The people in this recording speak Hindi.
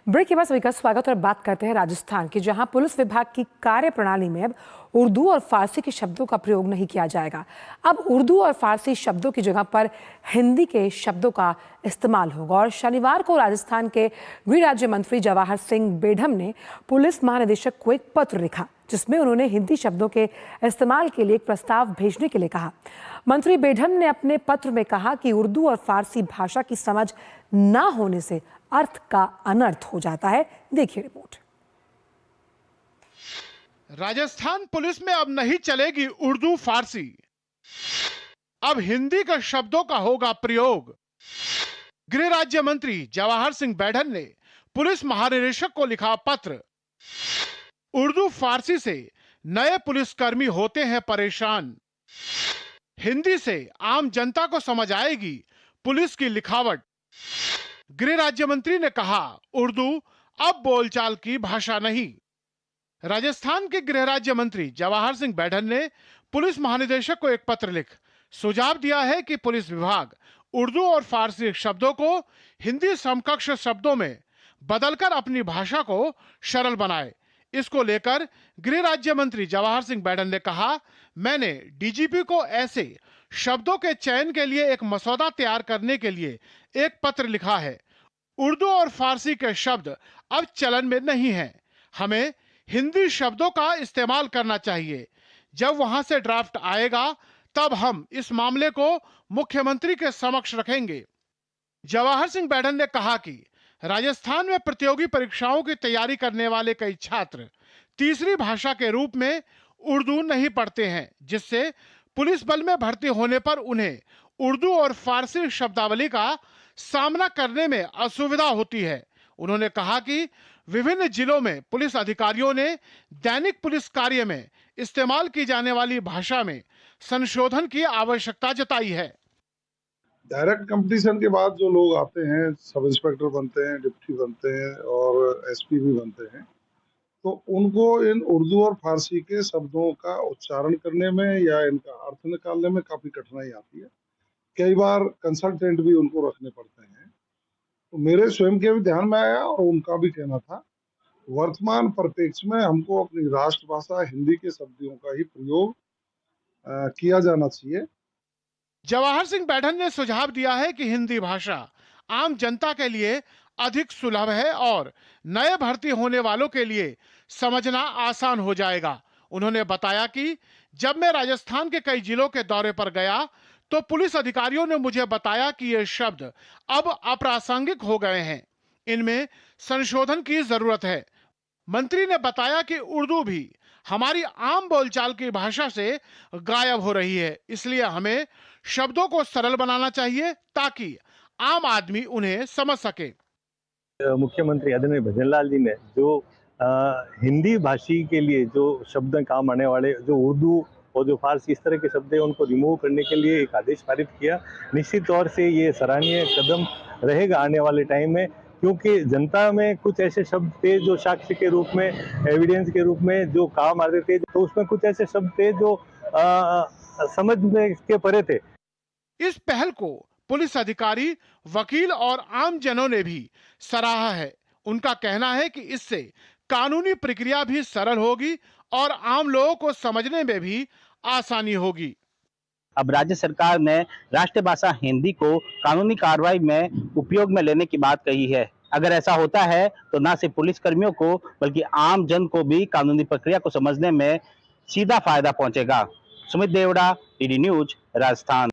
ब्रेक के बाद सभी का स्वागत और बात करते हैं राजस्थान की, जहां पुलिस विभाग की कार्य प्रणाली में अब उर्दू और फारसी के शब्दों का प्रयोग नहीं किया जाएगा। अब उर्दू और फारसी शब्दों की जगह पर हिंदी के शब्दों का इस्तेमाल होगा। और शनिवार को राजस्थान के गृह राज्य मंत्री जवाहर सिंह बेढम ने पुलिस महानिदेशक को एक पत्र लिखा, जिसमें उन्होंने हिंदी शब्दों के इस्तेमाल के लिए एक प्रस्ताव भेजने के लिए कहा। मंत्री बेढम ने अपने पत्र में कहा कि उर्दू और फारसी भाषा की समझ न होने से अर्थ का अनर्थ हो जाता है। देखिए रिपोर्ट। राजस्थान पुलिस में अब नहीं चलेगी उर्दू फारसी, अब हिंदी के शब्दों का होगा प्रयोग। गृह राज्य मंत्री जवाहर सिंह बेढम ने पुलिस महानिदेशक को लिखा पत्र। उर्दू फारसी से नए पुलिसकर्मी होते हैं परेशान, हिंदी से आम जनता को समझ आएगी पुलिस की लिखावट। गृह राज्य मंत्री ने कहा, उर्दू अब बोलचाल की भाषा नहीं। राजस्थान के गृह राज्य मंत्री जवाहर सिंह बेढम ने पुलिस महानिदेशक को एक पत्र लिख सुझाव दिया है कि पुलिस विभाग उर्दू और फारसी शब्दों को हिंदी समकक्ष शब्दों में बदलकर अपनी भाषा को सरल बनाए। इसको लेकर गृह राज्य मंत्री जवाहर सिंह बेढम ने कहा, मैंने डीजीपी को ऐसे शब्दों के चयन के लिए एक मसौदा तैयार करने के लिए एक पत्र लिखा है। उर्दू और फारसी के शब्द अब चलन में नहीं हैं, हमें हिंदी शब्दों का इस्तेमाल करना चाहिए। जब वहां से ड्राफ्ट आएगा तब हम इस मामले को मुख्यमंत्री के समक्ष रखेंगे। जवाहर सिंह बेढम ने कहा कि राजस्थान में प्रतियोगी परीक्षाओं की तैयारी करने वाले कई छात्र तीसरी भाषा के रूप में उर्दू नहीं पढ़ते हैं, जिससे पुलिस बल में भर्ती होने पर उन्हें उर्दू और फारसी शब्दावली का सामना करने में असुविधा होती है। उन्होंने कहा कि विभिन्न जिलों में पुलिस अधिकारियों ने दैनिक पुलिस कार्य में इस्तेमाल की जाने वाली भाषा में संशोधन की आवश्यकता जताई है। डायरेक्ट कंपटीशन के बाद जो लोग आते हैं, सब इंस्पेक्टर बनते हैं, डिप्टी बनते हैं और एसपी भी बनते हैं, तो उनको इन उर्दू और फारसी के शब्दों का उच्चारण करने में या इनका अर्थ निकालने में काफी कठिनाई आती है। कई बार कंसल्टेंट भी उनको रखने पड़ते हैं। तो मेरे स्वयं के भी ध्यान में आया और उनका भी कहना था, वर्तमान परिप्रेक्ष्य में हमको अपनी राष्ट्रभाषा हिंदी के शब्दों का ही प्रयोग किया जाना चाहिए। जवाहर सिंह बेढम ने सुझाव दिया है कि हिंदी भाषा आम जनता के लिए अधिक सुलभ है और नए भर्ती होने वालों के लिए समझना आसान हो जाएगा। उन्होंने बताया कि जब मैं राजस्थान के कई जिलों के दौरे पर गया तो पुलिस अधिकारियों ने मुझे बताया कि ये शब्द अब अप्रासंगिक हो गए हैं, इनमें संशोधन की जरूरत है। मंत्री ने बताया कि उर्दू भी हमारी आम बोलचाल की भाषा से गायब हो रही है, इसलिए हमें शब्दों को सरल बनाना चाहिए ताकि आम आदमी उन्हें समझ सके। मुख्यमंत्री आदरणीय भजनलाल जी ने जो हिंदी भाषी के लिए जो शब्द काम आने वाले, जो उर्दू और जो फारसी इस तरह के शब्द है, उनको रिमूव करने के लिए एक आदेश पारित किया। निश्चित तौर से ये सराहनीय कदम रहेगा आने वाले टाइम में, क्योंकि जनता में कुछ ऐसे शब्द थे जो साक्ष्य के रूप में, एविडेंस के रूप में जो काम आते थे, तो उसमें कुछ ऐसे शब्द थे जो समझ में के परे थे। इस पहल को पुलिस अधिकारी, वकील और आम जनों ने भी सराहा है। उनका कहना है कि इससे कानूनी प्रक्रिया भी सरल होगी और आम लोगों को समझने में भी आसानी होगी। अब राज्य सरकार ने राष्ट्रीय भाषा हिंदी को कानूनी कार्रवाई में उपयोग में लेने की बात कही है। अगर ऐसा होता है तो न सिर्फ पुलिस कर्मियों को बल्कि आम जन को भी कानूनी प्रक्रिया को समझने में सीधा फायदा पहुंचेगा। Sumit Deora, DD news, Rajasthan.